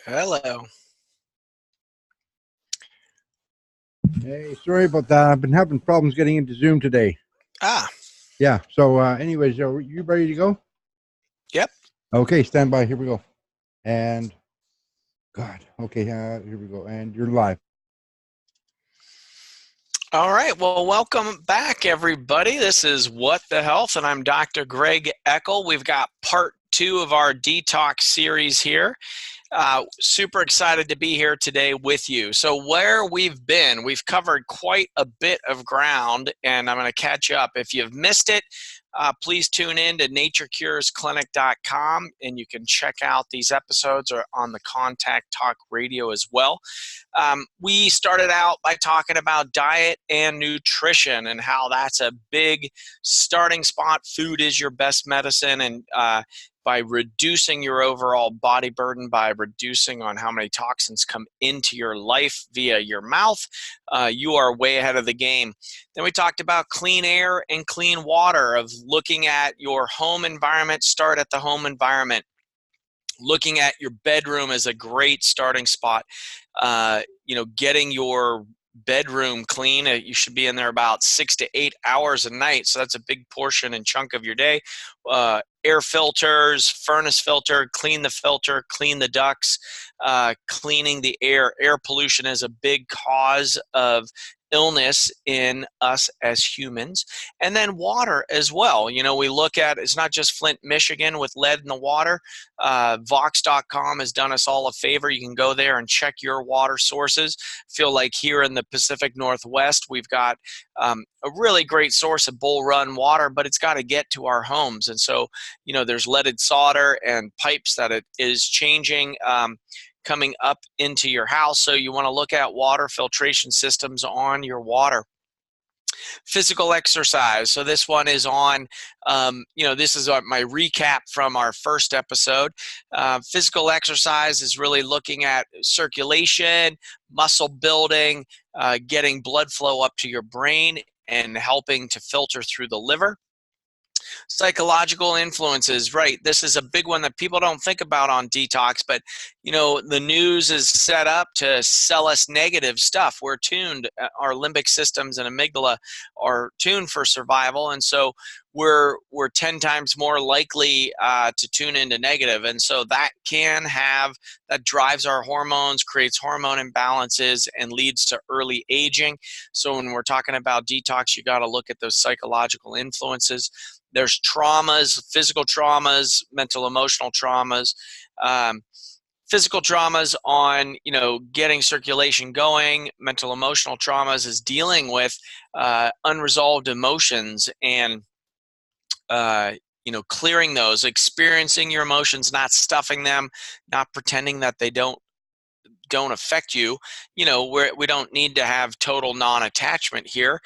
Hello. Hey, sorry about that. I've been having problems getting into Zoom today. Ah, Yeah. So, anyways, are you ready to go? yep. Okay, stand by. Here we go. And God. Okay. Here we go. And you're live. All right. Well, welcome back, everybody. This is What the Health, and I'm Dr. Greg Eckel. We've got part 2 of our detox series here. Super excited to be here today with you. So where we've been, we've covered quite a bit of ground, and I'm going to catch up. If you've missed it, please tune in to naturecuresclinic.com, and you can check out these episodes or on the Contact Talk Radio as well. We started out by talking about diet and nutrition and how that's a big starting spot. Food is your best medicine, and by reducing your overall body burden, by reducing on how many toxins come into your life via your mouth, you are way ahead of the game. Then we talked about clean air and clean water, of looking at your home environment. Start at the home environment. Looking at your bedroom is a great starting spot. Getting your bedroom clean. You should be in there about 6 to 8 hours a night. So that's a big portion and chunk of your day. Air filters, furnace filter, clean the filter, clean the ducts, cleaning the air. Air pollution is a big cause of illness in us as humans. And then water as well. You know, we look at, it's not just Flint, Michigan with lead in the water. Vox.com has done us all a favor. You can go there and check your water sources. Feel like here in the Pacific Northwest, we've got a really great source of Bull Run water, but it's got to get to our homes. And so, you know, there's leaded solder and pipes that it is changing coming up into your house. So you want to look at water filtration systems on your water. Physical exercise. So this one is on, this is my recap from our first episode. Physical exercise is really looking at circulation, muscle building, getting blood flow up to your brain and helping to filter through the liver. Psychological influences, right? This is a big one that people don't think about on detox, but you know, the news is set up to sell us negative stuff. We're tuned, our limbic systems and amygdala are tuned for survival, and so we're 10 times more likely to tune into negative, and so that drives our hormones, creates hormone imbalances, and leads to early aging. So when we're talking about detox, you got to look at those psychological influences. There's traumas, physical traumas, mental, emotional traumas. Physical traumas on, getting circulation going. Mental, emotional traumas is dealing with unresolved emotions and, clearing those, experiencing your emotions, not stuffing them, not pretending that they don't affect you. We don't need to have total non-attachment here.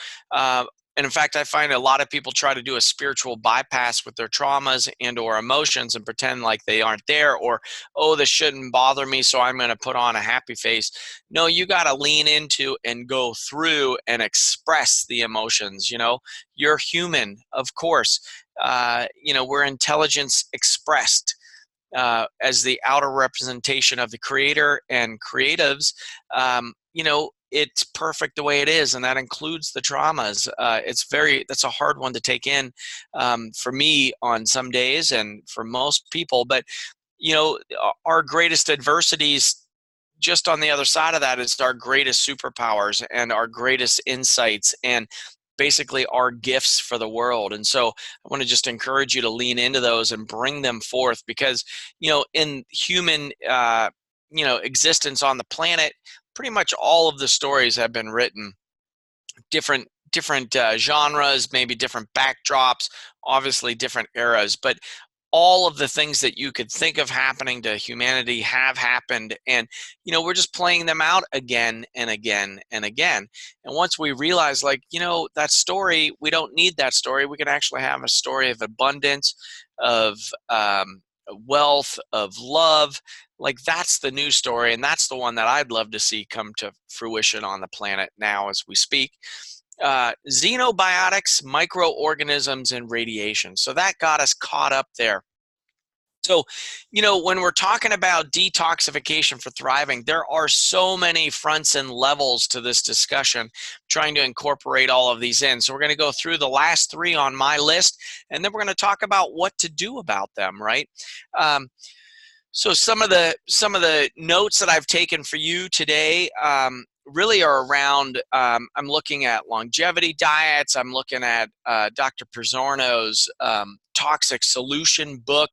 And in fact, I find a lot of people try to do a spiritual bypass with their traumas and or emotions and pretend like they aren't there, or, oh, this shouldn't bother me, so I'm going to put on a happy face. No, you got to lean into and go through and express the emotions. You're human, of course. We're intelligence expressed. As the outer representation of the creator and creatives, it's perfect the way it is, and that includes the traumas. That's a hard one to take in for me on some days and for most people. But, our greatest adversities, just on the other side of that, is our greatest superpowers and our greatest insights and basically our gifts for the world. And so I want to just encourage you to lean into those and bring them forth, because, in human, existence on the planet, pretty much all of the stories have been written. Different genres, maybe different backdrops, obviously different eras, but all of the things that you could think of happening to humanity have happened. And, we're just playing them out again and again and again. And once we realize, that story, we don't need that story. We can actually have a story of abundance, of wealth, of love. That's the new story. And that's the one that I'd love to see come to fruition on the planet now as we speak. Xenobiotics, microorganisms, and radiation. So that got us caught up there. So, when we're talking about detoxification for thriving, there are so many fronts and levels to this discussion, trying to incorporate all of these in. So we're going to go through the last three on my list, and then we're going to talk about what to do about them, right? So some of the notes that I've taken for you today really are around. I'm looking at longevity diets. I'm looking at Dr. Pizzorno's Toxic Solution book.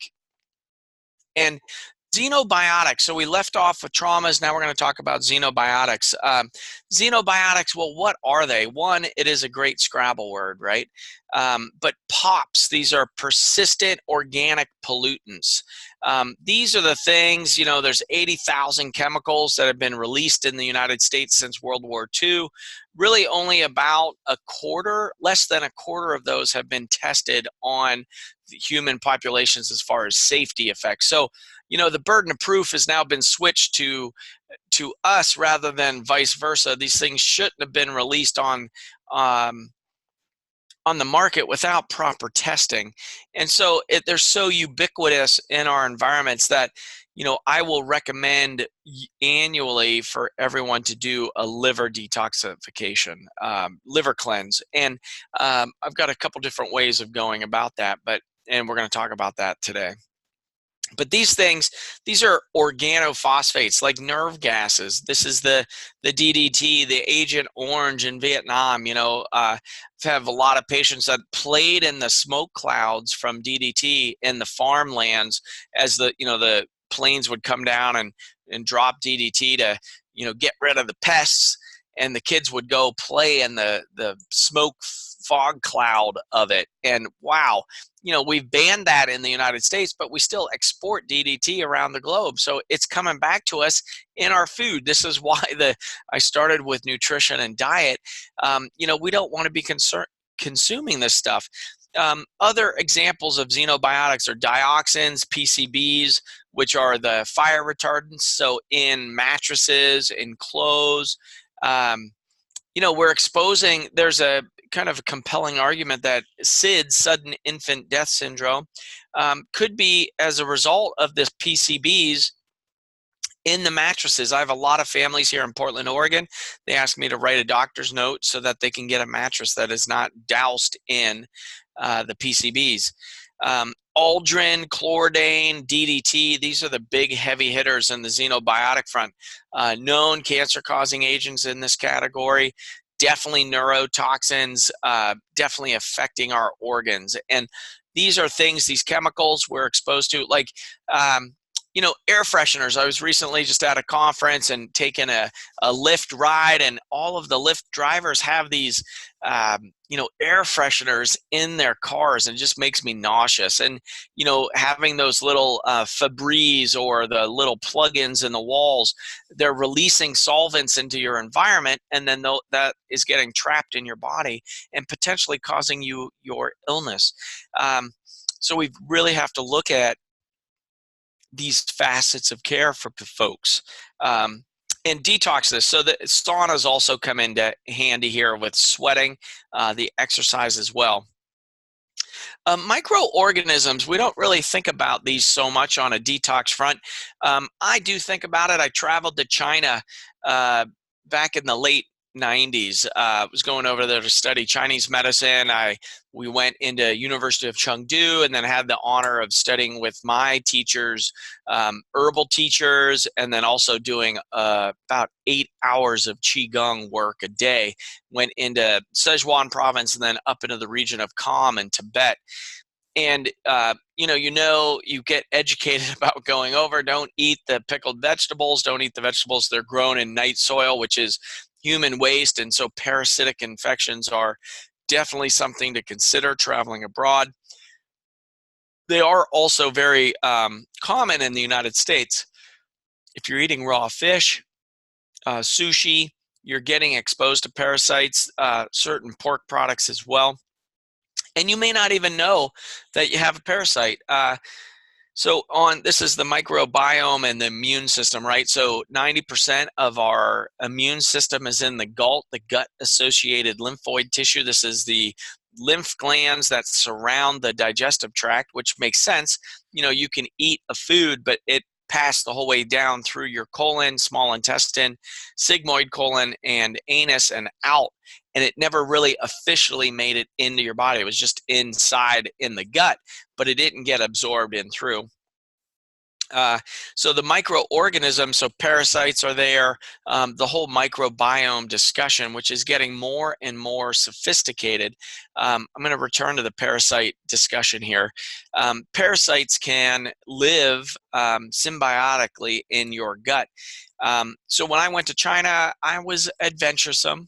And xenobiotics. So we left off with traumas. Now we're going to talk about xenobiotics. Xenobiotics, well, what are they? One, it is a great Scrabble word, right? But POPs, these are persistent organic pollutants. These are the things, there's 80,000 chemicals that have been released in the United States since World War II. Really only about less than a quarter of those have been tested on the human populations as far as safety effects. So, the burden of proof has now been switched to us rather than vice versa. These things shouldn't have been released on the market without proper testing. And so they're so ubiquitous in our environments that, I will recommend annually for everyone to do a liver detoxification, liver cleanse. And I've got a couple different ways of going about that, and we're going to talk about that today. But these are organophosphates, like nerve gases. This is the DDT, the Agent Orange in Vietnam. I have a lot of patients that played in the smoke clouds from DDT in the farmlands as the planes would come down and drop DDT to get rid of the pests, and the kids would go play in the smoke fog cloud of it. And wow, we've banned that in the United States, but we still export DDT around the globe. So it's coming back to us in our food. This is why I started with nutrition and diet. We don't want to be consuming this stuff. Other examples of xenobiotics are dioxins, PCBs, which are the fire retardants. So in mattresses, in clothes, we're exposing, there's a kind of a compelling argument that SIDS, sudden infant death syndrome, could be as a result of this PCBs in the mattresses. I have a lot of families here in Portland, Oregon. They ask me to write a doctor's note so that they can get a mattress that is not doused in the PCBs. Aldrin, chlordane, DDT, these are the big heavy hitters in the xenobiotic front. Known cancer-causing agents in this category, definitely neurotoxins, definitely affecting our organs. And these are things, these chemicals we're exposed to, like air fresheners. I was recently just at a conference and taking a Lyft ride, and all of the Lyft drivers have these air fresheners in their cars, and it just makes me nauseous. And having those little Febreze or the little plugins in the walls, they're releasing solvents into your environment, and then that is getting trapped in your body and potentially causing you your illness. So we really have to look at these facets of care for folks. And detox this. So the saunas also come into handy here with sweating, the exercise as well. Microorganisms, we don't really think about these so much on a detox front. I do think about it. I traveled to China back in the late 90s. I was going over there to study Chinese medicine. We went into University of Chengdu, and then had the honor of studying with my teachers, herbal teachers, and then also doing about 8 hours of Qigong work a day. Went into Sichuan province and then up into the region of Kham in Tibet. And you get educated about going over. Don't eat the pickled vegetables. Don't eat the vegetables that are grown in night soil, which is human waste. And so parasitic infections are definitely something to consider traveling abroad. They are also very common in the United States. If you're eating raw fish, sushi, you're getting exposed to parasites, certain pork products as well. And you may not even know that you have a parasite. This is the microbiome and the immune system, right? So 90% of our immune system is in the gut-associated lymphoid tissue. This is the lymph glands that surround the digestive tract, which makes sense. You can eat a food, but it passed the whole way down through your colon, small intestine, sigmoid colon, and anus and out. And it never really officially made it into your body. It was just inside in the gut, but it didn't get absorbed in through. So the microorganisms, so parasites are there, the whole microbiome discussion, which is getting more and more sophisticated. I'm going to return to the parasite discussion here. Parasites can live symbiotically in your gut. So when I went to China, I was adventuresome.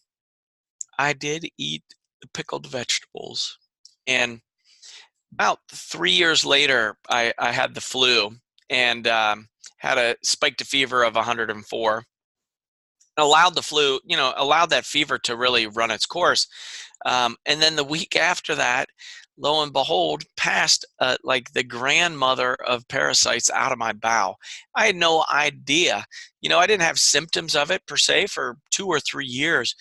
I did eat pickled vegetables. And about 3 years later, I had the flu and had a spiked a fever of 104. Allowed the flu, allowed that fever to really run its course. And then the week after that, lo and behold, passed like the grandmother of parasites out of my bowel. I had no idea. I didn't have symptoms of it per se for 2 or 3 years.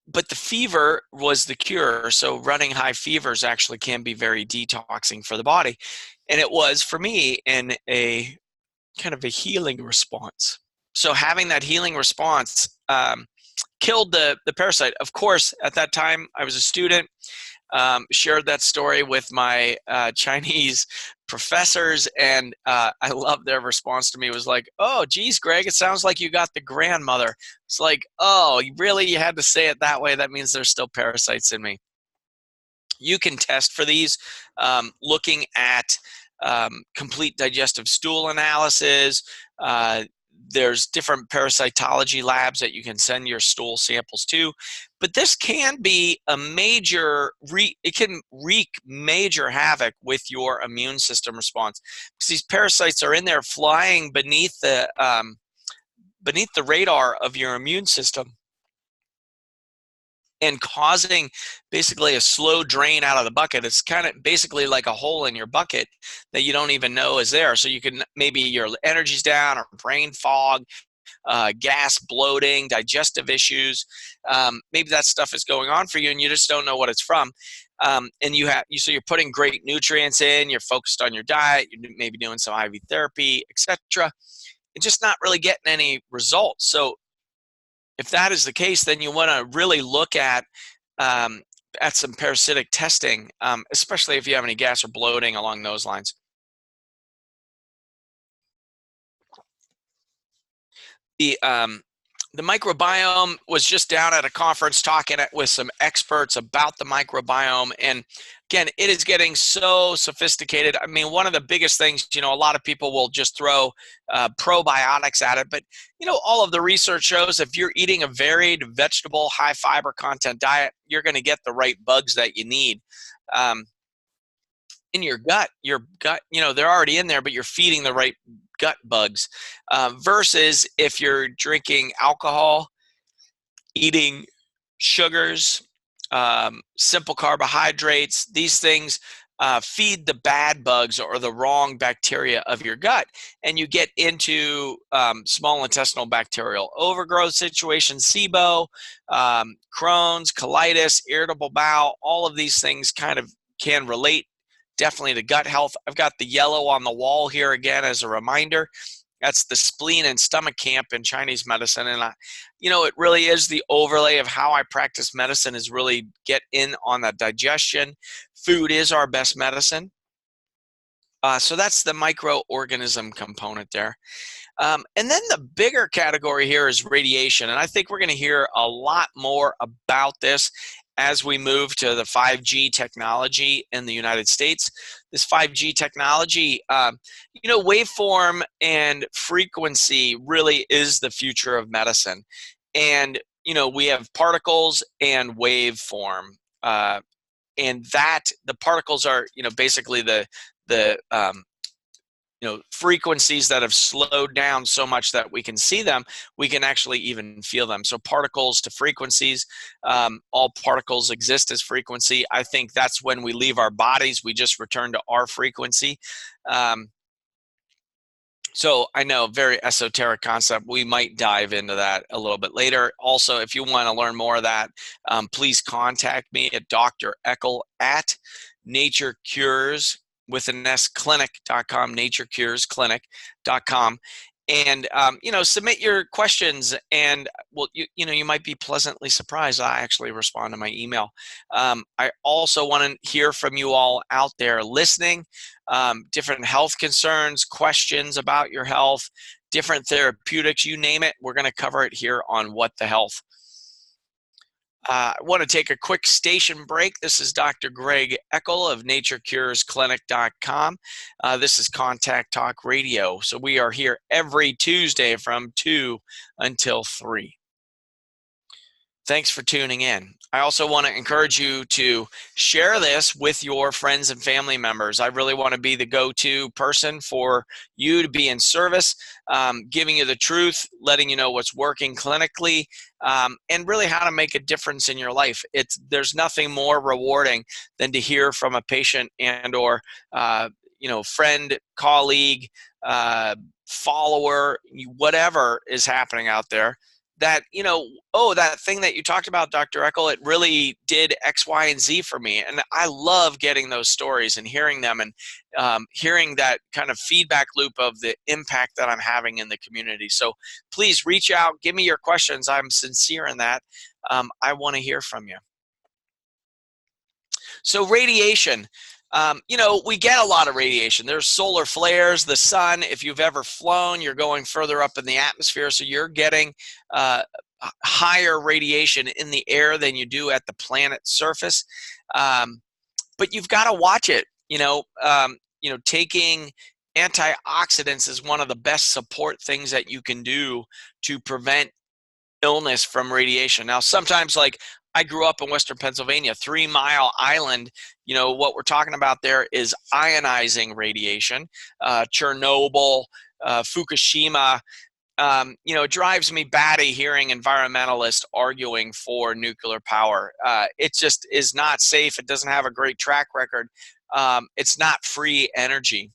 But the fever was the cure. So running high fevers actually can be very detoxing for the body. And it was for me in a kind of a healing response. So having that healing response killed the parasite. Of course, at that time, I was a student, shared that story with my Chinese professors, and I loved their response to me. It was like, oh, geez, Greg, it sounds like you got the grandmother. It's like, oh, really? You had to say it that way? That means there's still parasites in me. You can test for these looking at complete digestive stool analysis. There's different parasitology labs that you can send your stool samples to. But this can be a major, it can wreak major havoc with your immune system response. Because these parasites are in there flying beneath the radar of your immune system and causing basically a slow drain out of the bucket. It's kind of basically like a hole in your bucket that you don't even know is there. So you can, maybe your energy's down or brain fog, gas, bloating, digestive issues. Maybe that stuff is going on for you and you just don't know what it's from. And so you're putting great nutrients in, you're focused on your diet, you're maybe doing some IV therapy, etc. and just not really getting any results. So if that is the case, then you want to really look at some parasitic testing, especially if you have any gas or bloating along those lines. The microbiome was just down at a conference talking with some experts about the microbiome. And again, it is getting so sophisticated. I mean, one of the biggest things, a lot of people will just throw probiotics at it. But, all of the research shows if you're eating a varied vegetable, high fiber content diet, you're going to get the right bugs that you need. In your gut, they're already in there, but you're feeding the right gut bugs versus if you're drinking alcohol, eating sugars, simple carbohydrates. These things feed the bad bugs or the wrong bacteria of your gut, and you get into small intestinal bacterial overgrowth situations, SIBO, Crohn's, colitis, irritable bowel. All of these things kind of can relate definitely to gut health. I've got the yellow on the wall here again as a reminder. That's the spleen and stomach camp in Chinese medicine. And, it really is the overlay of how I practice medicine is really get in on that digestion. Food is our best medicine. So that's the microorganism component there. And then the bigger category here is radiation. And I think we're going to hear a lot more about this as we move to the 5G technology in the United States. This 5G technology, waveform and frequency really is the future of medicine. And, we have particles and waveform. And that the particles are, basically the frequencies that have slowed down so much that we can see them, we can actually even feel them. So particles to frequencies, all particles exist as frequency. I think that's when we leave our bodies, we just return to our frequency. So I know, very esoteric concept. We might dive into that a little bit later. Also, if you want to learn more of that, please contact me at Dr. Eckel at naturecures with an S clinic.com, naturecuresclinic.com. And, submit your questions, and well, you might be pleasantly surprised. I actually respond to my email. I also want to hear from you all out there listening. Different health concerns, questions about your health, different therapeutics, you name it. We're going to cover it here on What the Health. I want to take a quick station break. This is Dr. Greg Eckel of naturecuresclinic.com. This is Contact Talk Radio. So we are here every Tuesday from 2 until 3. Thanks for tuning in. I also want to encourage you to share this with your friends and family members. I really want to be the go-to person for you to be in service, giving you the truth, letting you know what's working clinically, and really how to make a difference in your life. There's nothing more rewarding than to hear from a patient and or friend, colleague, follower, whatever is happening out there, that, that thing that you talked about, Dr. Eckel, it really did X, Y, and Z for me. And I love getting those stories and hearing them, and hearing that kind of feedback loop of the impact that I'm having in the community. So please reach out, give me your questions. I'm sincere in that. I want to hear from you. So radiation. We get a lot of radiation. There's solar flares, the sun. If you've ever flown, you're going further up in the atmosphere, so you're getting higher radiation in the air than you do at the planet's surface. But you've got to watch it. Taking antioxidants is one of the best support things that you can do to prevent illness from radiation. Now, sometimes, like, I grew up in Western Pennsylvania, 3 Mile Island. What we're talking about there is ionizing radiation. Chernobyl, Fukushima. It drives me batty hearing environmentalists arguing for nuclear power. It just is not safe. It doesn't have a great track record. It's not free energy.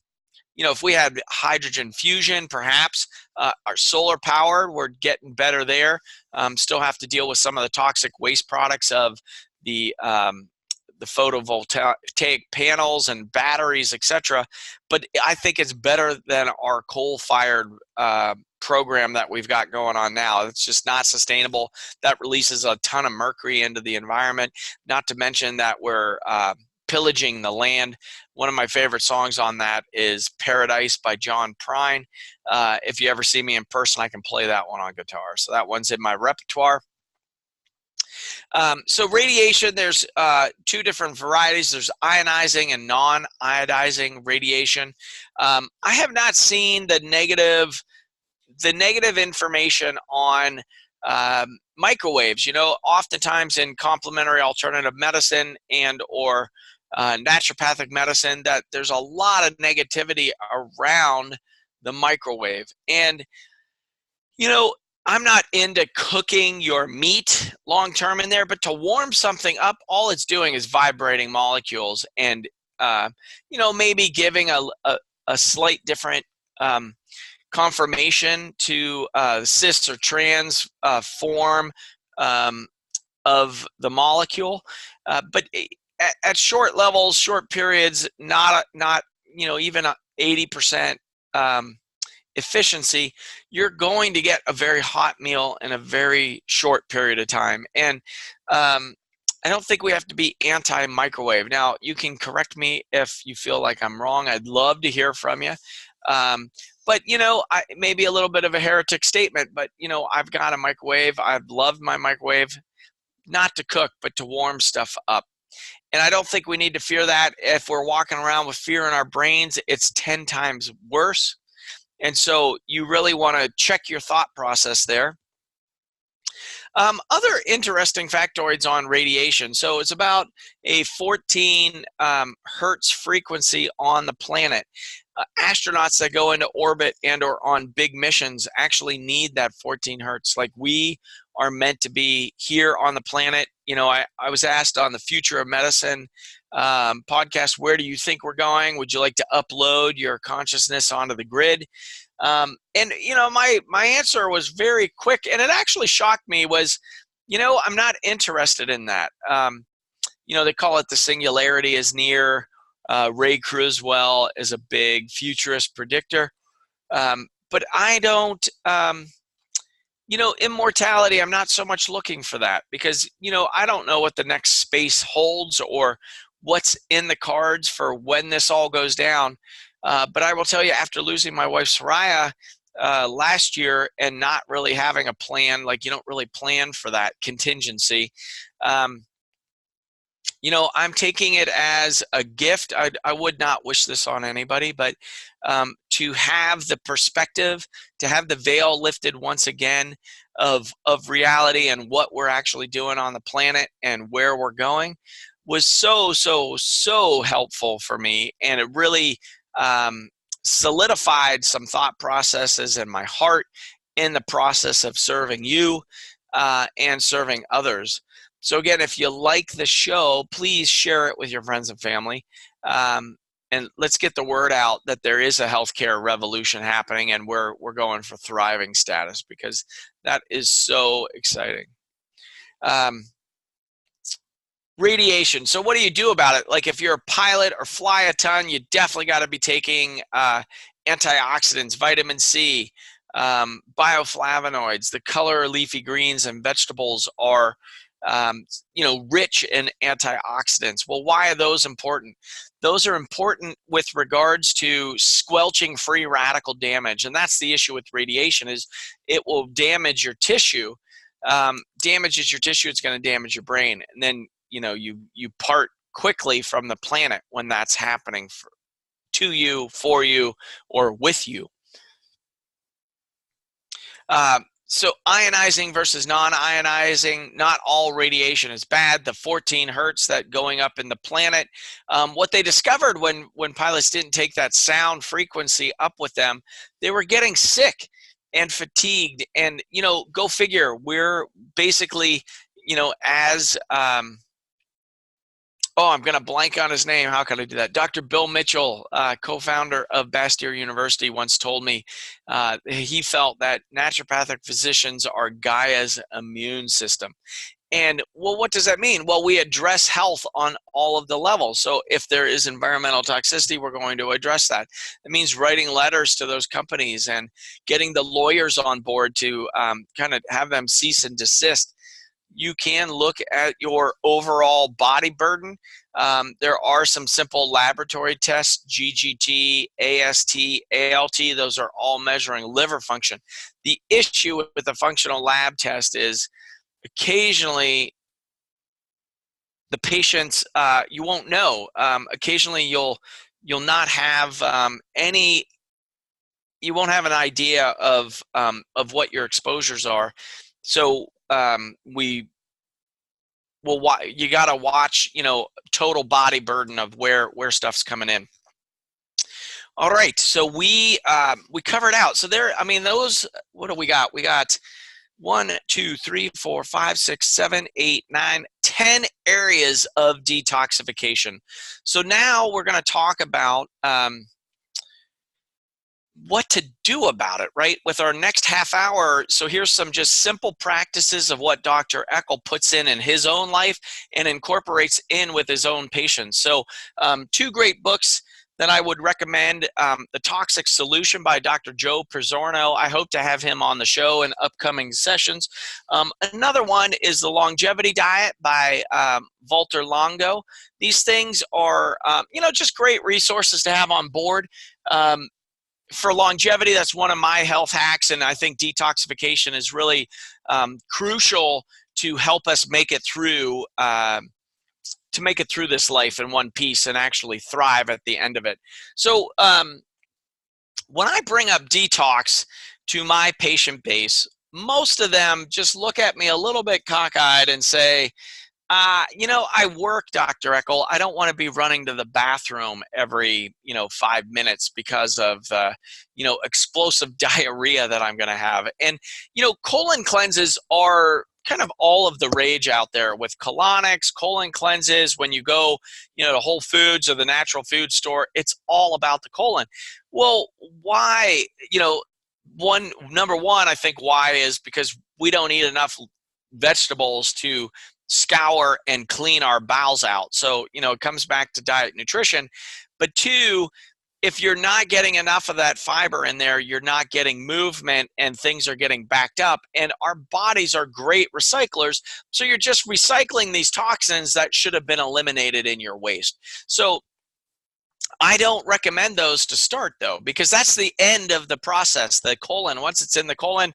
If we had hydrogen fusion, perhaps our solar power, we're getting better there. Still have to deal with some of the toxic waste products of the photovoltaic panels and batteries, etc. But I think it's better than our coal-fired program that we've got going on now. It's just not sustainable. That releases a ton of mercury into the environment. Not to mention that we're pillaging the land. One of my favorite songs on that is Paradise by John Prine. If you ever see me in person, I can play that one on guitar. So that one's in my repertoire. So radiation, there's 2 different varieties. There's ionizing and non-ionizing radiation. I have not seen the negative information on microwaves. Oftentimes in complementary alternative medicine and or naturopathic medicine, that there's a lot of negativity around the microwave. And, I'm not into cooking your meat long term in there, but to warm something up, all it's doing is vibrating molecules and, maybe giving a slight different conformation to cis or trans form of the molecule. But at short levels, short periods, not even 80% efficiency, you're going to get a very hot meal in a very short period of time. And I don't think we have to be anti-microwave. Now, you can correct me if you feel like I'm wrong. I'd love to hear from you. But, maybe a little bit of a heretic statement, but, I've got a microwave. I've loved my microwave, not to cook, but to warm stuff up. And I don't think we need to fear that. If we're walking around with fear in our brains, it's 10 times worse. And so you really want to check your thought process there. Other interesting factoids on radiation. So it's about a 14 hertz frequency on the planet. Astronauts that go into orbit and or on big missions actually need that 14 hertz. Like, we are meant to be here on the planet. I was asked on the Future of Medicine podcast, where do you think we're going? Would you like to upload your consciousness onto the grid? And, my answer was very quick, and it actually shocked me was, I'm not interested in that. They call it the singularity is near. Ray Kurzweil is a big futurist predictor. But I don't, immortality, I'm not so much looking for that because, I don't know what the next space holds or what's in the cards for when this all goes down. But I will tell you, after losing my wife, Sarieah, last year and not really having a plan, like you don't really plan for that contingency. I'm taking it as a gift. I would not wish this on anybody, but to have the perspective, to have the veil lifted once again of reality and what we're actually doing on the planet and where we're going was so helpful for me. And it really solidified some thought processes in my heart in the process of serving you and serving others. So again, if you like the show, please share it with your friends and family. And let's get the word out that there is a healthcare revolution happening and we're going for thriving status, because that is so exciting. Radiation. So what do you do about it? Like if you're a pilot or fly a ton, you definitely got to be taking antioxidants, vitamin C, bioflavonoids. The color leafy greens and vegetables are rich in antioxidants. Well, why are those important? Those are important with regards to squelching free radical damage. And that's the issue with radiation, is it will damage your tissue. Damages your tissue, it's going to damage your brain. And then, you part quickly from the planet when that's happening to you, for you, or with you. So ionizing versus non-ionizing, not all radiation is bad. The 14 hertz that going up in the planet, what they discovered when pilots didn't take that sound frequency up with them, they were getting sick and fatigued. And, go figure, we're basically, as, I'm going to blank on his name. How can I do that? Dr. Bill Mitchell, co-founder of Bastyr University, once told me he felt that naturopathic physicians are Gaia's immune system. And, well, what does that mean? Well, we address health on all of the levels. So if there is environmental toxicity, we're going to address that. It means writing letters to those companies and getting the lawyers on board to kind of have them cease and desist. You can look at your overall body burden. There are some simple laboratory tests, GGT, AST, ALT. Those are all measuring liver function. The issue with the functional lab test is occasionally the patients, you won't know. Occasionally you'll not have you won't have an idea of what your exposures are. So you got to watch, total body burden of where stuff's coming in. All right, so we covered out. So there, those, what do we got? We got 1, 2, 3, 4, 5, 6, 7, 8, 9, 10 areas of detoxification. So now we're going to talk about what to do about it, right? With our next half hour. So here's some just simple practices of what Dr. Eckel puts in his own life and incorporates in with his own patients. So 2 great books that I would recommend. The Toxic Solution by Dr. Joe Pizzorno. I hope to have him on the show in upcoming sessions. Another one is The Longevity Diet by Walter Longo. These things are, just great resources to have on board. For longevity, that's one of my health hacks, and I think detoxification is really crucial to help us make it through this life in one piece and actually thrive at the end of it. So when I bring up detox to my patient base, most of them just look at me a little bit cockeyed and say, I work, Dr. Eckel. I don't want to be running to the bathroom every, 5 minutes because of, explosive diarrhea that I'm going to have. And, colon cleanses are kind of all of the rage out there with colonics, colon cleanses. When you go, to Whole Foods or the natural food store, it's all about the colon. Well, why, number one, I think why is because we don't eat enough vegetables to scour and clean our bowels out. So, it comes back to diet nutrition. But two, if you're not getting enough of that fiber in there, you're not getting movement and things are getting backed up. And our bodies are great recyclers. So you're just recycling these toxins that should have been eliminated in your waste. So I don't recommend those to start, though, because that's the end of the process, the colon. Once it's in the colon,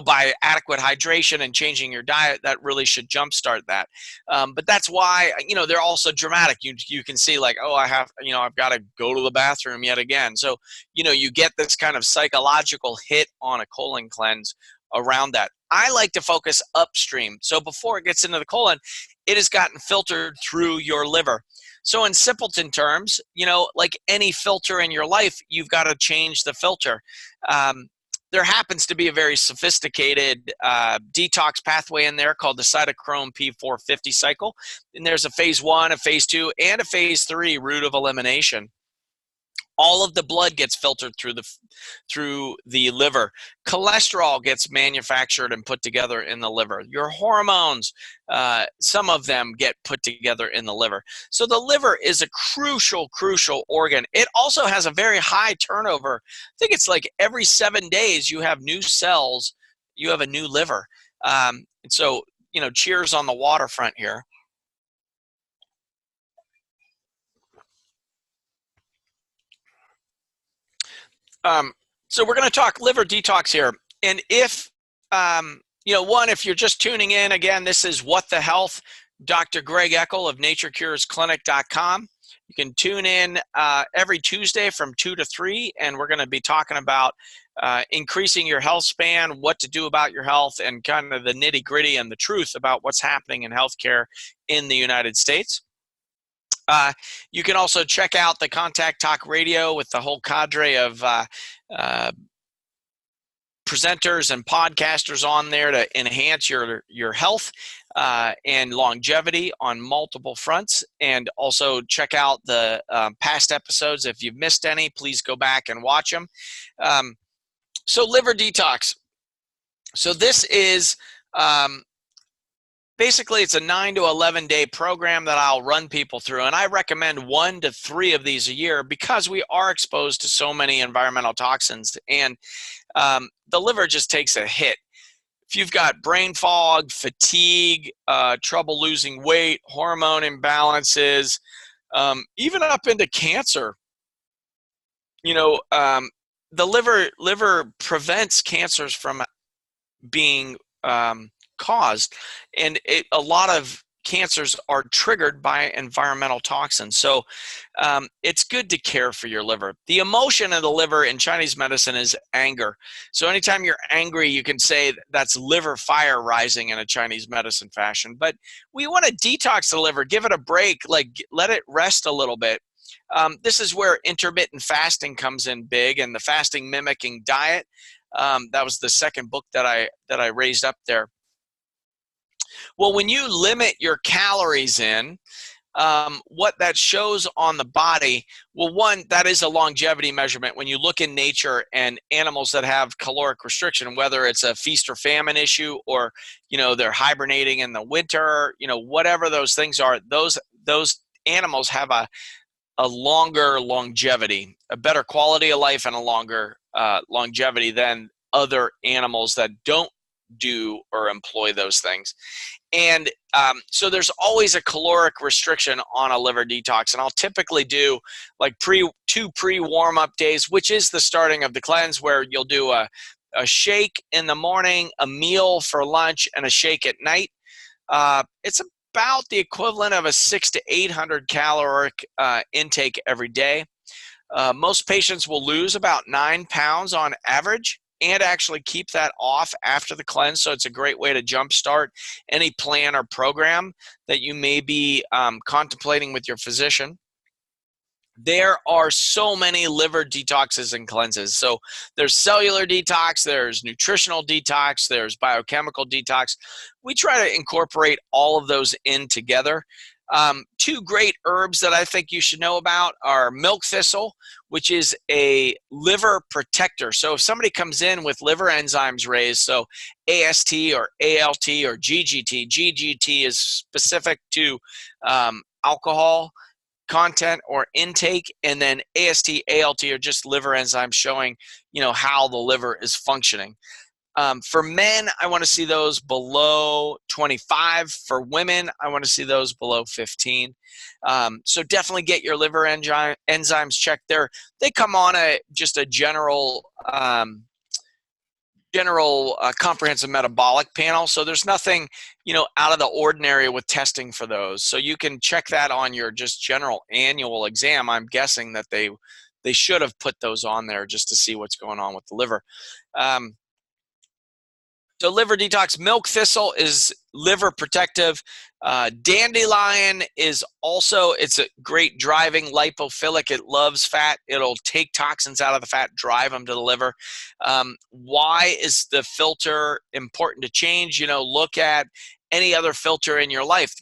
by adequate hydration and changing your diet, that really should jumpstart that. But that's why, they're also dramatic. You can see like, oh, I've got to go to the bathroom yet again. So, you get this kind of psychological hit on a colon cleanse around that. I like to focus upstream. So before it gets into the colon, it has gotten filtered through your liver. So in simpleton terms, like any filter in your life, you've got to change the filter. There happens to be a very sophisticated detox pathway in there called the cytochrome P450 cycle. And there's a phase 1, a phase 2, and a phase 3 route of elimination. All of the blood gets filtered through the liver. Cholesterol gets manufactured and put together in the liver. Your hormones, some of them get put together in the liver. So the liver is a crucial organ. It also has a very high turnover. I think it's like every 7 days you have new cells, you have a new liver. And so, cheers on the waterfront here. So we're going to talk liver detox here. And if, if you're just tuning in, again, this is What the Health, Dr. Greg Eckel of naturecuresclinic.com. You can tune in every Tuesday from 2 to 3, and we're going to be talking about increasing your health span, what to do about your health, and kind of the nitty gritty and the truth about what's happening in healthcare in the United States. You can also check out the Contact Talk Radio with the whole cadre of presenters and podcasters on there to enhance your health and longevity on multiple fronts. And also check out the past episodes. If you've missed any, please go back and watch them. So liver detox. So this is basically, it's a 9 to 11 day program that I'll run people through. And I recommend 1 to 3 of these a year because we are exposed to so many environmental toxins, and the liver just takes a hit. If you've got brain fog, fatigue, trouble losing weight, hormone imbalances, even up into cancer, the liver prevents cancers from being caused, and a lot of cancers are triggered by environmental toxins. So it's good to care for your liver. The emotion of the liver in Chinese medicine is anger. So anytime you're angry, you can say that's liver fire rising in a Chinese medicine fashion. But we want to detox the liver, give it a break, like let it rest a little bit. This is where intermittent fasting comes in big, and the fasting mimicking diet. That was the second book that I raised up there. Well, when you limit your calories in, what that shows on the body, well, one, that is a longevity measurement. When you look in nature and animals that have caloric restriction, whether it's a feast or famine issue or, they're hibernating in the winter, whatever those things are, those animals have a longer longevity, a better quality of life and a longer longevity than other animals that don't do or employ those things. And so there's always a caloric restriction on a liver detox. And I'll typically do like two pre-warm-up days, which is the starting of the cleanse, where you'll do a shake in the morning, a meal for lunch, and a shake at night. It's about the equivalent of a 600 to 800 caloric intake every day. Most patients will lose about 9 pounds on average and actually keep that off after the cleanse. So it's a great way to jumpstart any plan or program that you may be contemplating with your physician. There are so many liver detoxes and cleanses. So there's cellular detox, there's nutritional detox, there's biochemical detox. We try to incorporate all of those in together. Two great herbs that I think you should know about are milk thistle, which is a liver protector. So if somebody comes in with liver enzymes raised, so AST or ALT or GGT, GGT is specific to alcohol content or intake, and then AST, ALT are just liver enzymes showing, how the liver is functioning. For men, I want to see those below 25. For women, I want to see those below 15. So definitely get your liver enzymes checked there. They come on just a general comprehensive metabolic panel. So there's nothing, out of the ordinary with testing for those. So you can check that on your just general annual exam. I'm guessing that they should have put those on there just to see what's going on with the liver. So liver detox, milk thistle is liver protective. Dandelion is also, it's a great driving lipophilic. It loves fat. It'll take toxins out of the fat, drive them to the liver. Why is the filter important to change? Look at any other filter in your life.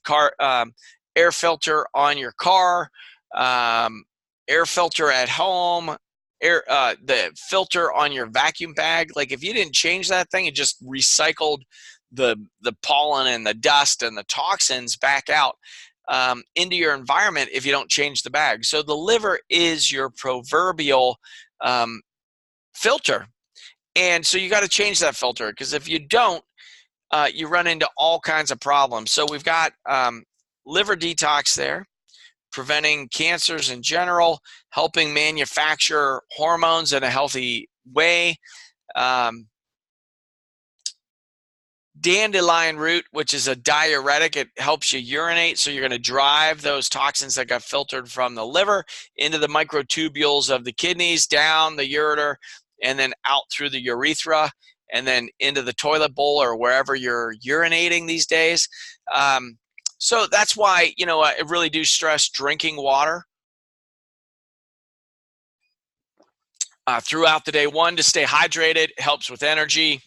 Air filter on your car, air filter at home, the filter on your vacuum bag. Like if you didn't change that thing, it just recycled the pollen and the dust and the toxins back out into your environment if you don't change the bag. So the liver is your proverbial filter. And so you got to change that filter, because if you don't, you run into all kinds of problems. So we've got liver detox there, preventing cancers in general, helping manufacture hormones in a healthy way. Dandelion root, which is a diuretic, it helps you urinate, so you're going to drive those toxins that got filtered from the liver into the microtubules of the kidneys, down the ureter, and then out through the urethra, and then into the toilet bowl or wherever you're urinating these days. So that's why, I really do stress drinking water throughout the day. One, to stay hydrated, helps with energy,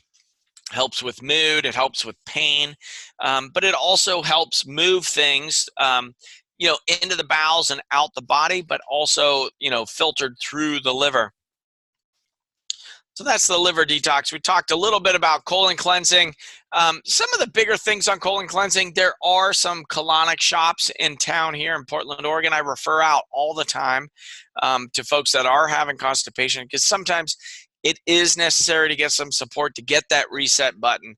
helps with mood, it helps with pain, but it also helps move things, into the bowels and out the body, but also, filtered through the liver. So that's the liver detox. We talked a little bit about colon cleansing. Some of the bigger things on colon cleansing, there are some colonic shops in town here in Portland, Oregon. I refer out all the time to folks that are having constipation, because sometimes it is necessary to get some support to get that reset button.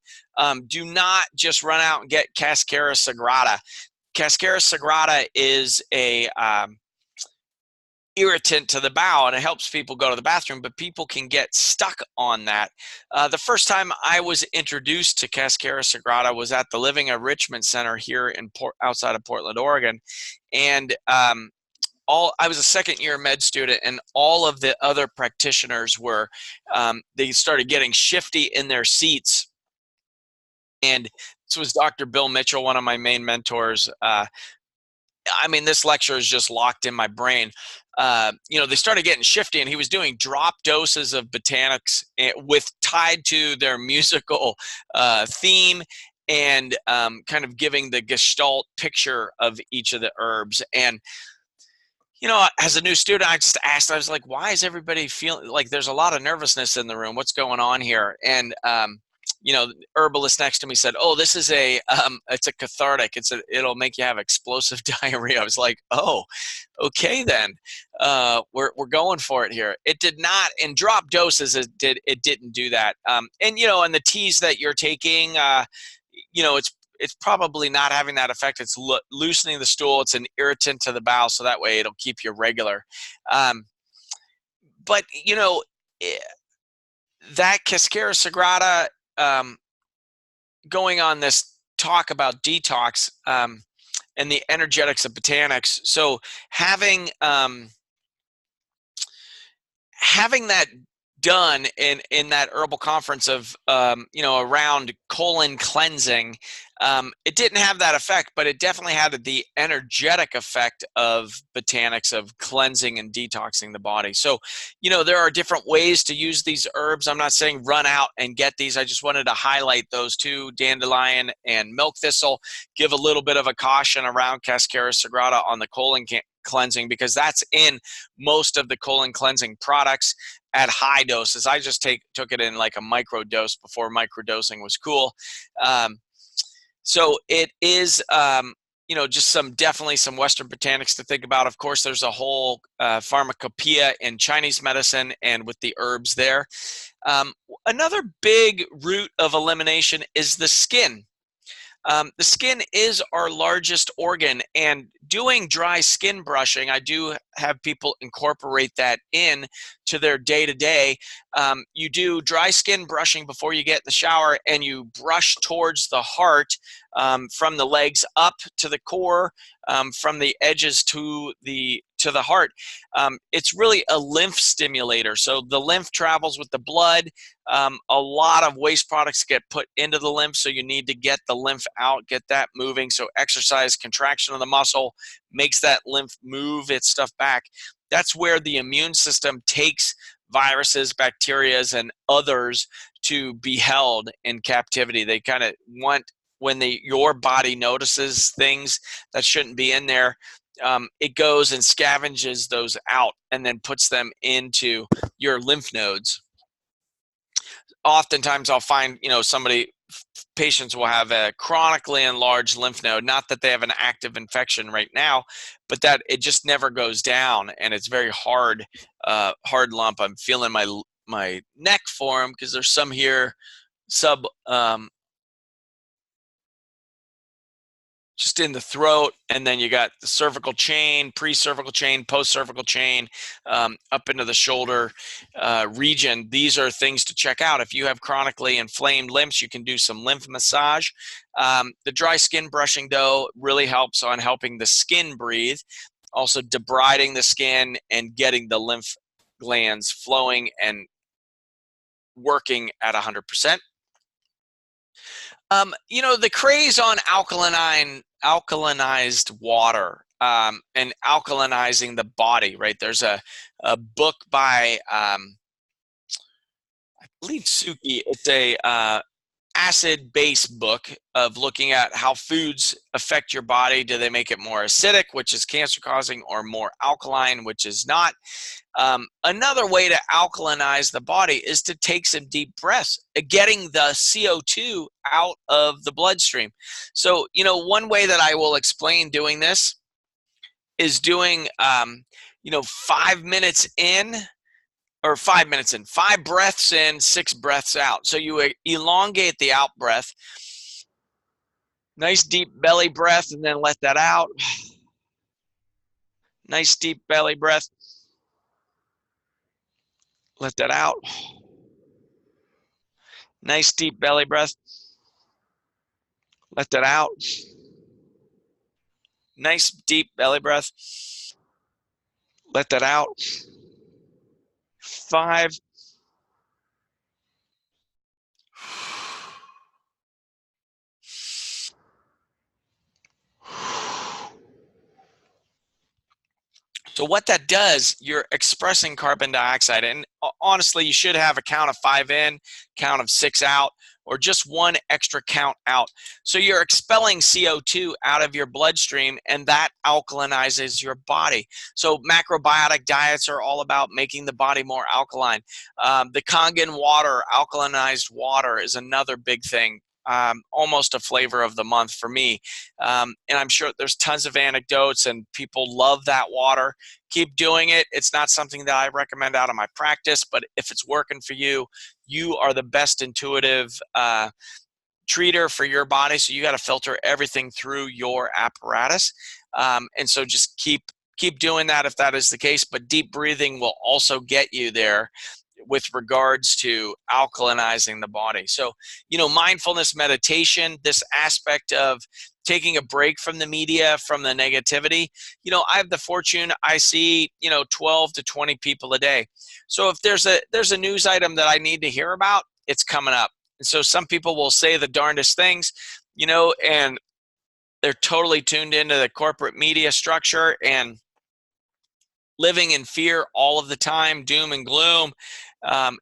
Do not just run out and get Cascara sagrada. Cascara sagrada is a irritant to the bowel, and it helps people go to the bathroom, but people can get stuck on that. The first time I was introduced to Cascara sagrada was at the Living Enrichment Center here in outside of Portland, Oregon, and I was a second-year med student, and all of the other practitioners were, they started getting shifty in their seats. And this was Dr. Bill Mitchell, one of my main mentors. This lecture is just locked in my brain. They started getting shifty, and he was doing drop doses of botanics with tied to their musical theme, and kind of giving the gestalt picture of each of the herbs. And as a new student, I just asked, I was like, why is everybody feeling like there's a lot of nervousness in the room? What's going on here? And, the herbalist next to me said, oh, this is it's a cathartic. It'll make you have explosive diarrhea. I was like, oh, okay, then we're going for it here. It did not, in drop doses, it didn't do that. And the teas that you're taking, it's probably not having that effect. It's loosening the stool. It's an irritant to the bowel, so that way it'll keep you regular. But that Cascara sagrada, going on this talk about detox and the energetics of botanics. So having that done in that herbal conference of around colon cleansing, it didn't have that effect, but it definitely had the energetic effect of botanics, of cleansing and detoxing the body. So there are different ways to use these herbs. I'm not saying run out and get these. I just wanted to highlight those two, dandelion and milk thistle. Give a little bit of a caution around Cascara sagrada on the colon cleansing, because that's in most of the colon cleansing products at high doses. I just took it in like a micro dose before microdosing was cool. So it is, just definitely some Western botanics to think about. Of course, there's a whole pharmacopoeia in Chinese medicine and with the herbs there. Another big route of elimination is the skin. The skin is our largest organ, and doing dry skin brushing, I do have people incorporate that in to their day-to-day. You do dry skin brushing before you get in the shower, and you brush towards the heart, from the legs up to the core, from the edges to the heart. It's really a lymph stimulator. So the lymph travels with the blood. A lot of waste products get put into the lymph, so you need to get the lymph out, get that moving. So exercise, contraction of the muscle makes that lymph move its stuff back. That's where the immune system takes viruses, bacteria, and others to be held in captivity. They kind of want, when your body notices things that shouldn't be in there, it goes and scavenges those out and then puts them into your lymph nodes. Oftentimes I'll find, patients will have a chronically enlarged lymph node, not that they have an active infection right now, but that it just never goes down, and it's very hard lump. I'm feeling my neck for them because there's some here just in the throat, and then you got the cervical chain, pre-cervical chain, post-cervical chain, up into the shoulder region. These are things to check out. If you have chronically inflamed lymphs, you can do some lymph massage. The dry skin brushing, though, really helps on helping the skin breathe, also debriding the skin and getting the lymph glands flowing and working at 100%. The craze on alkalinized water and alkalinizing the body, right? There's a book by, I believe, Suki. It's a acid-base book of looking at how foods affect your body. Do they make it more acidic, which is cancer-causing, or more alkaline, which is not? Another way to alkalinize the body is to take some deep breaths, getting the CO2 out of the bloodstream. So, one way that I will explain doing this is doing, 5 minutes in, or 5 minutes in, 5 breaths in, 6 breaths out. So you elongate the out breath, nice deep belly breath, and then let that out. Nice deep belly breath. Let that out. Nice deep belly breath. Let that out. Nice deep belly breath. Let that out. 5. So what that does, you're expressing carbon dioxide, and honestly, you should have a count of 5 in, count of 6 out, or just 1 extra count out. So you're expelling CO2 out of your bloodstream, and that alkalinizes your body. So macrobiotic diets are all about making the body more alkaline. The Kangen water, alkalinized water, is another big thing. Almost a flavor of the month for me. And I'm sure there's tons of anecdotes, and people love that water. Keep doing it. It's not something that I recommend out of my practice, but if it's working for you, you are the best intuitive treater for your body. So you got to filter everything through your apparatus. And so just keep doing that if that is the case. But deep breathing will also get you there with regards to alkalinizing the body. So, mindfulness meditation, this aspect of taking a break from the media, from the negativity. I have the fortune, I see 12 to 20 people a day. So if there's a news item that I need to hear about, it's coming up. And so some people will say the darndest things, and they're totally tuned into the corporate media structure and living in fear all of the time, doom and gloom.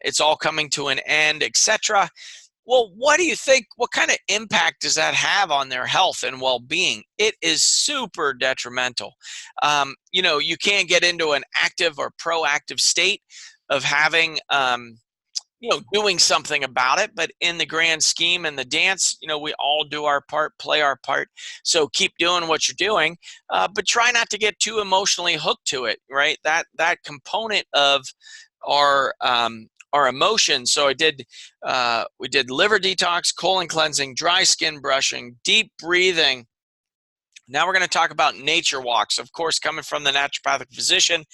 It's all coming to an end, etc. Well, what do you think? What kind of impact does that have on their health and well-being? It is super detrimental. You can't get into an active or proactive state of having doing something about it, but in the grand scheme and the dance, we all do our part, play our part. So keep doing what you're doing, but try not to get too emotionally hooked to it, right? That component of our emotions. So we did liver detox, colon cleansing, dry skin brushing, deep breathing. Now we're going to talk about nature walks. Of course, coming from the naturopathic physician,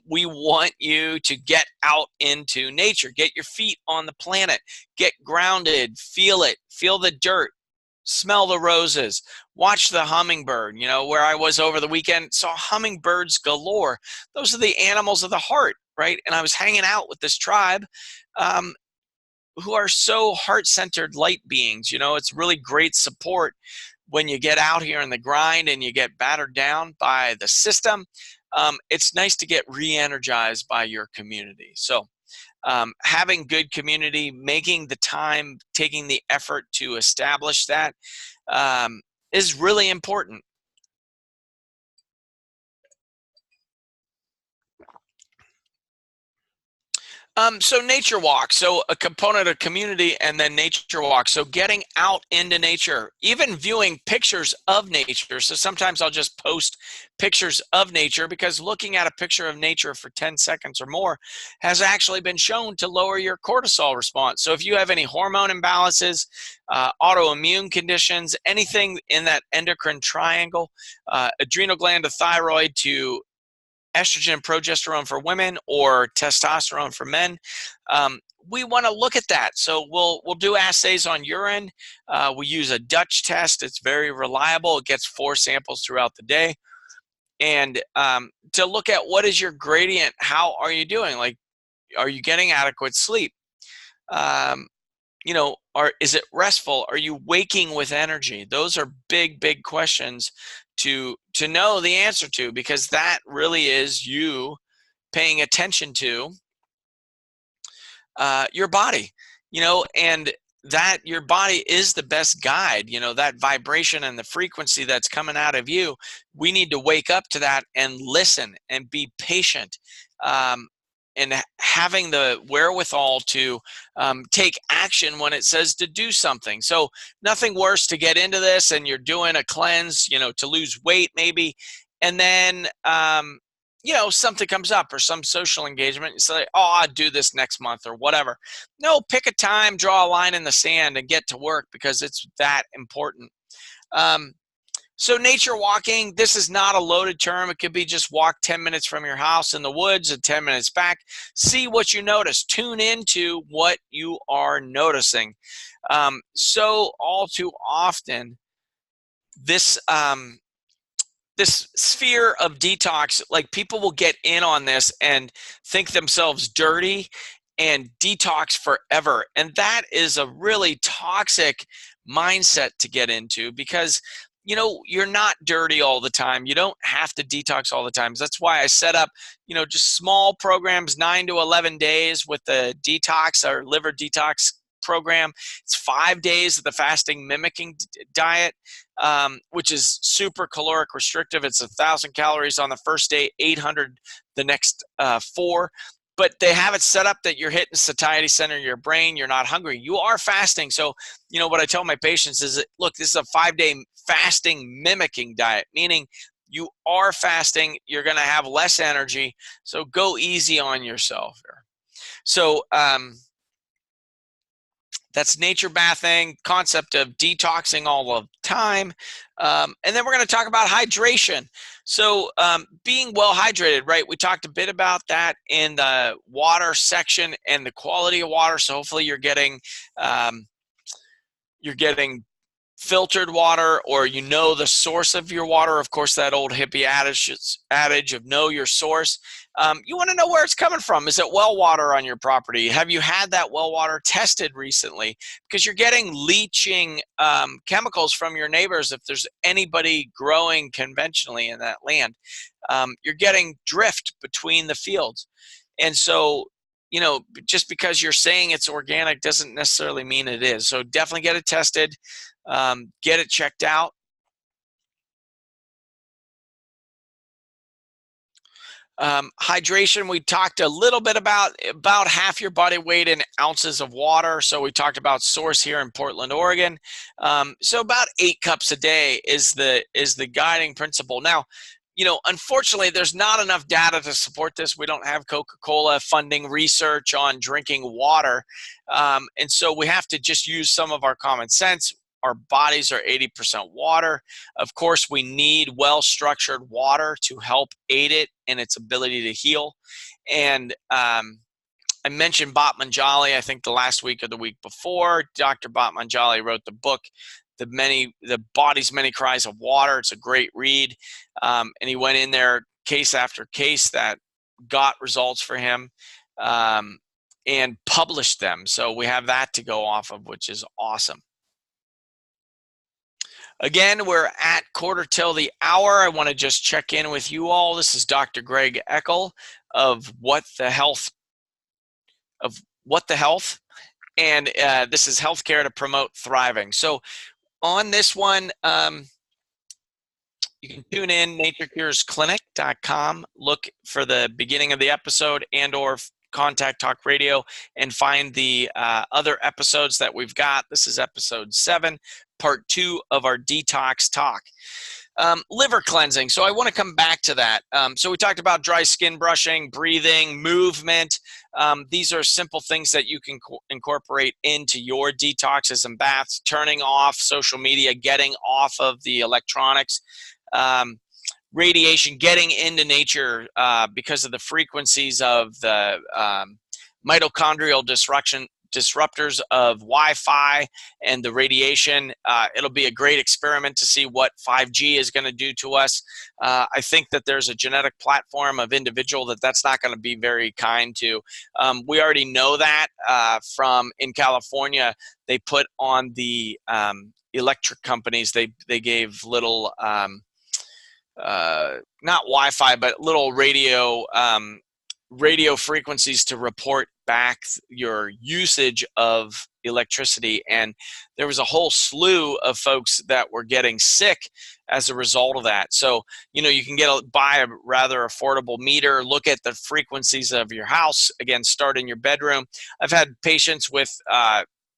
we want you to get out into nature, get your feet on the planet, get grounded, feel it, feel the dirt, smell the roses, watch the hummingbird. Where I was over the weekend, saw hummingbirds galore. Those are the animals of the heart, right? And I was hanging out with this tribe who are so heart-centered light beings. It's really great support when you get out here in the grind and you get battered down by the system. It's nice to get re-energized by your community. So having good community, making the time, taking the effort to establish that is really important. So nature walk, so a component of community and then nature walk. So getting out into nature, even viewing pictures of nature. So sometimes I'll just post pictures of nature because looking at a picture of nature for 10 seconds or more has actually been shown to lower your cortisol response. So if you have any hormone imbalances, autoimmune conditions, anything in that endocrine triangle, adrenal gland to thyroid to estrogen and progesterone for women or testosterone for men, we want to look at that. So we'll do assays on urine. We use a Dutch test. It's very reliable. It gets 4 samples throughout the day. And to look at what is your gradient, how are you doing? Like, are you getting adequate sleep? Is it restful? Are you waking with energy? Those are big, big questions to know the answer to, because that really is you paying attention to your body, and that your body is the best guide. That vibration and the frequency that's coming out of you, we need to wake up to that and listen and be patient. And having the wherewithal to take action when it says to do something. So nothing worse to get into this and you're doing a cleanse, to lose weight maybe, and then something comes up or some social engagement. You say, oh, I'll do this next month or whatever. No, pick a time, draw a line in the sand and get to work, because it's that important. So nature walking, this is not a loaded term. It could be just walk 10 minutes from your house in the woods and 10 minutes back. See what you notice. Tune into what you are noticing. So all too often, this sphere of detox, like people will get in on this and think themselves dirty and detox forever. And that is a really toxic mindset to get into, because you're not dirty all the time. You don't have to detox all the time. That's why I set up, just small programs, 9 to 11 days with the detox or liver detox program. It's 5 days of the fasting mimicking diet, which is super caloric restrictive. It's 1,000 calories on the first day, 800 the next 4. But they have it set up that you're hitting satiety center of your brain. You're not hungry. You are fasting. So, what I tell my patients is that, look, this is a 5-day fasting mimicking diet, meaning you are fasting. You're going to have less energy. So go easy on yourself here. So that's nature bathing, concept of detoxing all the time. And then we're going to talk about hydration. So being well hydrated, right? We talked a bit about that in the water section and the quality of water. So hopefully you're getting filtered water, or you know the source of your water. Of course, that old hippie adage of know your source. You want to know where it's coming from. Is it well water on your property? Have you had that well water tested recently? Because you're getting leaching chemicals from your neighbors. If there's anybody growing conventionally in that land, you're getting drift between the fields. And so, you know, just because you're saying it's organic doesn't necessarily mean it is. So definitely get it tested, get it checked out. Hydration, we talked a little bit about half your body weight in ounces of water. So we talked about source here in Portland, Oregon. So about 8 cups a day is the guiding principle. Now, you know, unfortunately, there's not enough data to support this. We don't have Coca-Cola funding research on drinking water. And so we have to just use some of our common sense. Our bodies are 80% water. Of course, we need well-structured water to help aid it in its ability to heal. And I mentioned Bhatmanjali, I think the last week or the week before. Dr. Bhatmanjali wrote the book, The Body's Many Cries of Water. It's a great read. And he went in there case after case that got results for him and published them. So we have that to go off of, which is awesome. Again, we're at quarter till the hour. I want to just check in with you all. This is Dr. Greg Eckel of What the Health, and this is healthcare to promote thriving. So on this one, you can tune in naturecuresclinic.com, look for the beginning of the episode and or Contact Talk Radio and find the other episodes that we've got. This is episode 7, part 2 of our Detox Talk. Liver cleansing. So I want to come back to that. So we talked about dry skin brushing, breathing, movement. These are simple things that you can incorporate into your detoxes and baths, turning off social media, getting off of the electronics. Radiation, getting into nature because of the frequencies of the mitochondrial disruptors of Wi-Fi and the radiation. It'll be a great experiment to see what 5G is going to do to us. I think that there's a genetic platform of individual that's not going to be very kind to. We already know that from in California, they put on the electric companies, they gave little not Wi-Fi, but little radio frequencies to report back your usage of electricity. And there was a whole slew of folks that were getting sick as a result of that. So, you know, you can buy a rather affordable meter, look at the frequencies of your house, again, start in your bedroom. I've had patients with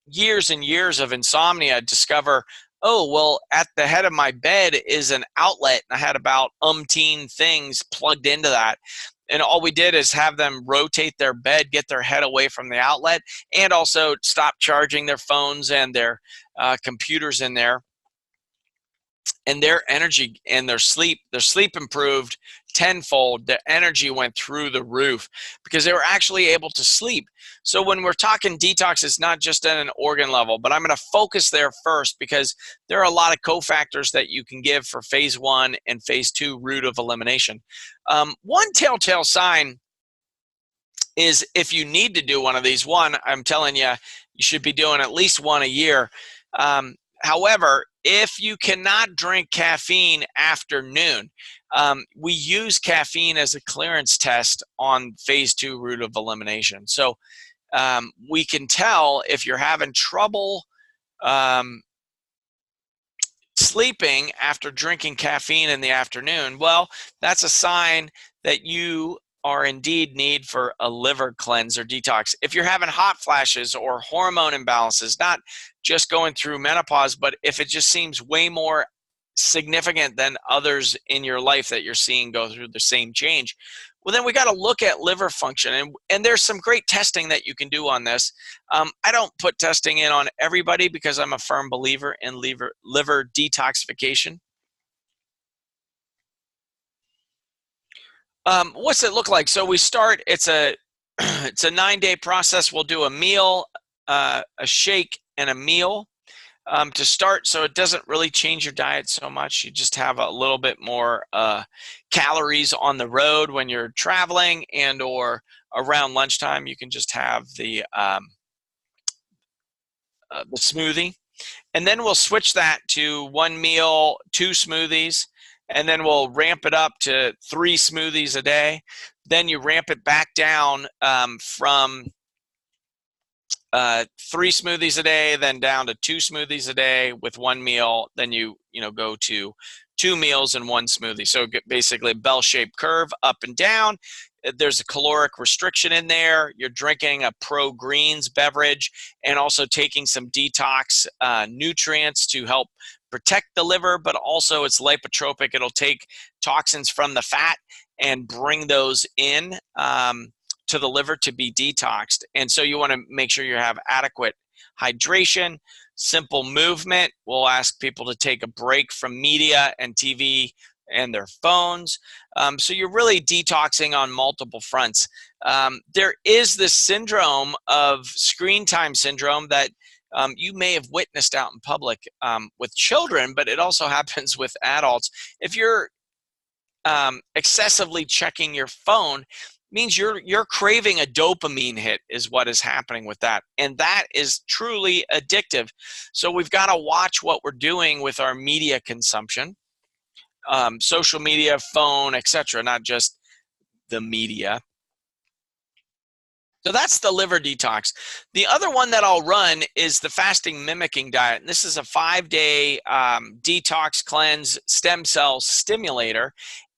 years and years of insomnia discover, oh, well, at the head of my bed is an outlet. And I had about umpteen things plugged into that. And all we did is have them rotate their bed, get their head away from the outlet, and also stop charging their phones and their computers in there. And their energy and their sleep improved tenfold. Their energy went through the roof because they were actually able to sleep. So when we're talking detox, it's not just at an organ level, but I'm going to focus there first because there are a lot of cofactors that you can give for phase 1 and phase 2 route of elimination. One telltale sign is if you need to do one of these. One, I'm telling you, you should be doing at least one a year. However, if you cannot drink caffeine after noon, we use caffeine as a clearance test on phase 2 route of elimination. So we can tell if you're having trouble sleeping after drinking caffeine in the afternoon. Well, that's a sign that you are indeed need for a liver cleanse or detox. If you're having hot flashes or hormone imbalances, not just going through menopause, but if it just seems way more significant than others in your life that you're seeing go through the same change, well, then we got to look at liver function. And there's some great testing that you can do on this. I don't put testing in on everybody because I'm a firm believer in liver detoxification. What's it look like? So we start, it's a 9-day process. We'll do a meal, a shake, and a meal. to start, so it doesn't really change your diet so much. You just have a little bit more calories on the road when you're traveling, and or around lunchtime you can just have the smoothie. And then we'll switch that to one meal, 2 smoothies, and then we'll ramp it up to 3 smoothies a day. Then you ramp it back down from 3 smoothies a day, then down to 2 smoothies a day with 1 meal. Then you go to 2 meals and 1 smoothie. So basically a bell-shaped curve up and down. There's a caloric restriction in there. You're drinking a pro-greens beverage and also taking some detox nutrients to help protect the liver, but also it's lipotropic. It'll take toxins from the fat and bring those in to the liver to be detoxed. And so you want to make sure you have adequate hydration, simple movement. We'll ask people to take a break from media and TV and their phones. So you're really detoxing on multiple fronts. There is this syndrome of screen time syndrome that you may have witnessed out in public with children, but it also happens with adults. If you're excessively checking your phone, means you're craving a dopamine hit is what is happening with that, and that is truly addictive. So we've got to watch what we're doing with our media consumption, social media, phone, etc., not just the media. So that's the liver detox. The other one that I'll run is the fasting mimicking diet. And this is a 5-day detox cleanse stem cell stimulator.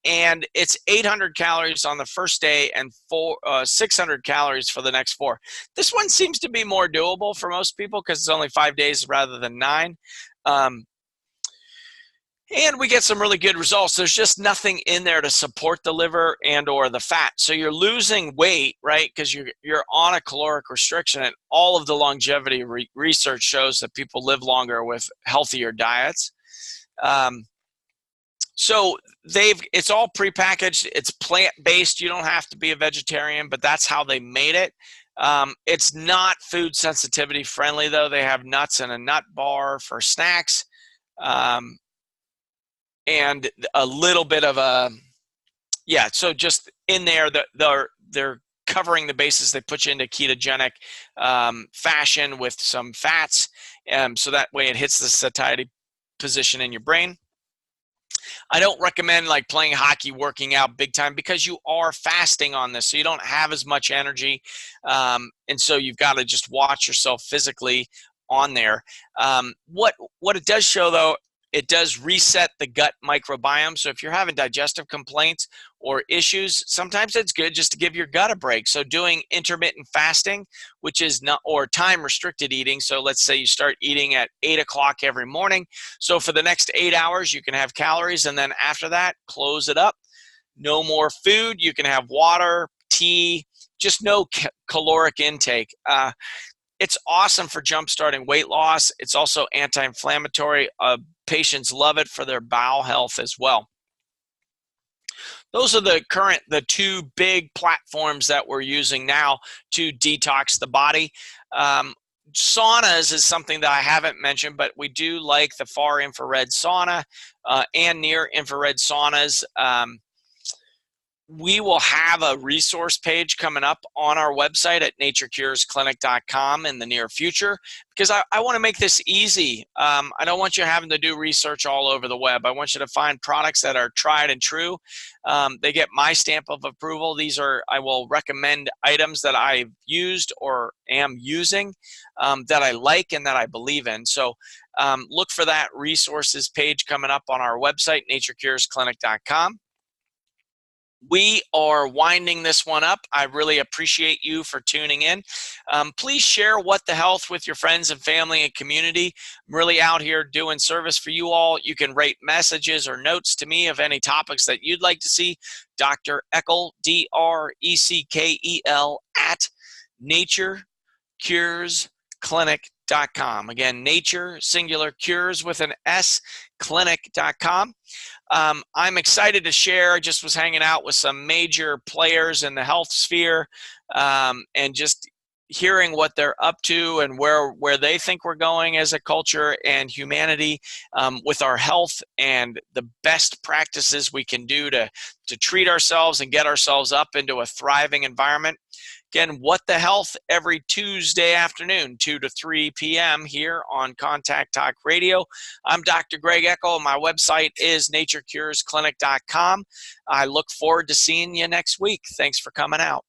And it's 800 calories on the first day and 600 calories for the next 4. This one seems to be more doable for most people because it's only 5 days rather than 9. And we get some really good results. There's just nothing in there to support the liver and or the fat. So you're losing weight, right? Because you're on a caloric restriction, and all of the longevity research shows that people live longer with healthier diets. So it's all prepackaged. It's plant-based. You don't have to be a vegetarian, but that's how they made it. It's not food sensitivity friendly, though. They have nuts and a nut bar for snacks. And a little bit of so just in there, they're covering the bases. They put you into ketogenic fashion with some fats, so that way it hits the satiety position in your brain. I don't recommend like playing hockey, working out big time, because you are fasting on this, so you don't have as much energy, and so you've got to just watch yourself physically on there. What it does show, though, it does reset the gut microbiome. So if you're having digestive complaints or issues, sometimes it's good just to give your gut a break. So doing intermittent fasting, which is not, or time restricted eating. So let's say you start eating at 8 o'clock every morning. So for the next 8 hours, you can have calories. And then after that, close it up. No more food. You can have water, tea, just no caloric intake. It's awesome for jump-starting weight loss. It's also anti-inflammatory. Patients love it for their bowel health as well. Those are the 2 big platforms that we're using now to detox the body. Saunas is something that I haven't mentioned, but we do like the far infrared sauna and near infrared saunas. We will have a resource page coming up on our website at naturecuresclinic.com in the near future, because I want to make this easy. I don't want you having to do research all over the web. I want you to find products that are tried and true. They get my stamp of approval. I will recommend items that I've used or am using that I like and that I believe in. So look for that resources page coming up on our website, naturecuresclinic.com. We are winding this one up. I really appreciate you for tuning in. Please share What the Health with your friends and family and community. I'm really out here doing service for you all. You can write messages or notes to me of any topics that you'd like to see. Dr. Eckel, DRECKEL, at naturecuresclinic.com. Again, nature, singular, cures with an S, clinic.com. I'm excited to share. I just was hanging out with some major players in the health sphere, and just, hearing what they're up to and where they think we're going as a culture and humanity with our health, and the best practices we can do to treat ourselves and get ourselves up into a thriving environment. Again, What the Health, every Tuesday afternoon, 2 to 3 p.m. here on Contact Talk Radio. I'm Dr. Greg Eckel. My website is naturecuresclinic.com. I look forward to seeing you next week. Thanks for coming out.